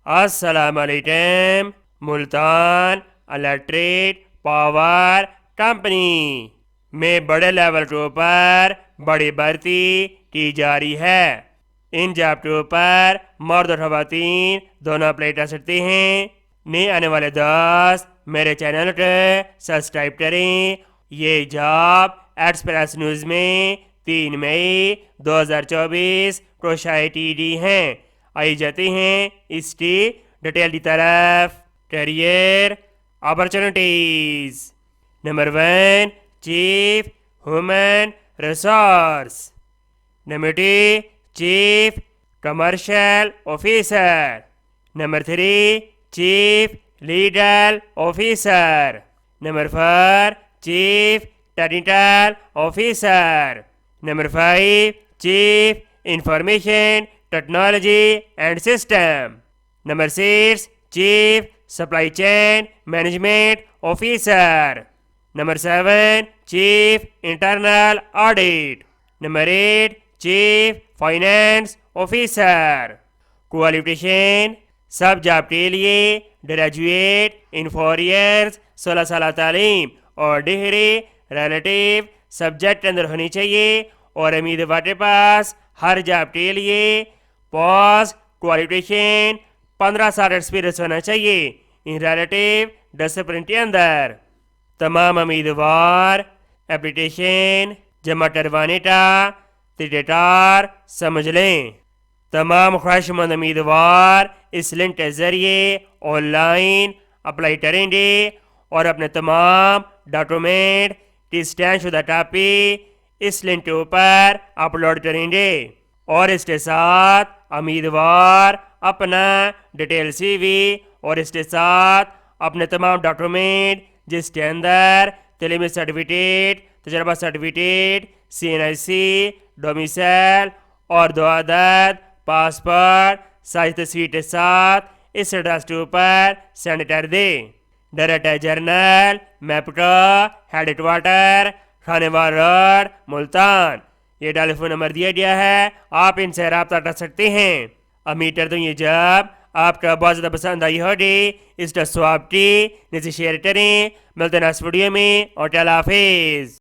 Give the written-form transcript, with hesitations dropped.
السلام علیکم۔ Multan electric power company میں بڑے لیول 2 پر بڑی بھرتی کی جا رہی ہے۔ ان جابوں پر مرد اور خواتین دونوں اپلائی کر سکتے ہیں۔ نئے آنے والے دوست میرے چینل کو سبسکرائب کریں۔ یہ جاب ایکسپریس نیوز میں 3 مئی 2024 کو شائع کی گئی ہیں۔ آئی جاتے ہیں اس کی ڈیٹیل کی طرف۔ Career opportunities. Number 1 chief human resource. Number 2 chief commercial officer. Number 3 chief legal officer. Number 4 chief technical officer. Number 5 chief information technology and system. Number 6 chief supply chain management officer. Number 7 chief internal audit. Number 8 chief finance officer. Qualification سب job کے لیے graduate ان 4 years 16 سالہ تعلیم اور degree relative subject کے اندر ہونی چاہیے، اور امیدوار کے پاس ہر جاب کے لیے پوسٹ کوالیفکیشن 15 سال ایکسپیرینس ہونا چاہیے ان ریلیٹیو ڈسپلن کے اندر۔ تمام امیدوار اپلیکیشن جمع کروانے کا طریقہ کار سمجھ لیں۔ تمام خواہشمند امیدوار اس لنک کے ذریعے آن لائن اپلائی کریں گے اور اپنے تمام ڈاکومنٹ کی اسکین شدہ کاپی اس لنک کے اوپر اپلوڈ کریں گے، اور اس کے ساتھ امیدوار اپنا ڈیٹیل سی وی اور اس کے ساتھ اپنے تمام ڈاکومنٹ جس کے اندر تعلیمی سرٹیفکیٹ، تجربہ سرٹیفکیٹ، CNIC، ڈومیسائل اور 2 عدد پاسپورٹ سائز تصویر کے ساتھ اس ایڈریس کے اوپر سینڈ کر دے۔ Director general MEPCO headquarter Khanewal road Multan. یہ ٹیلی فون نمبر دیا گیا ہے، آپ ان سے رابطہ کر سکتے ہیں۔ امید کرتا ہوں یہ جاب آپ کا بہت زیادہ پسند آئی ہوگی۔ اس کا سواب کی نیچے شیئر کریں۔ ملتے ہیں نیکسٹ ویڈیو میں، اور اللہ حافظ۔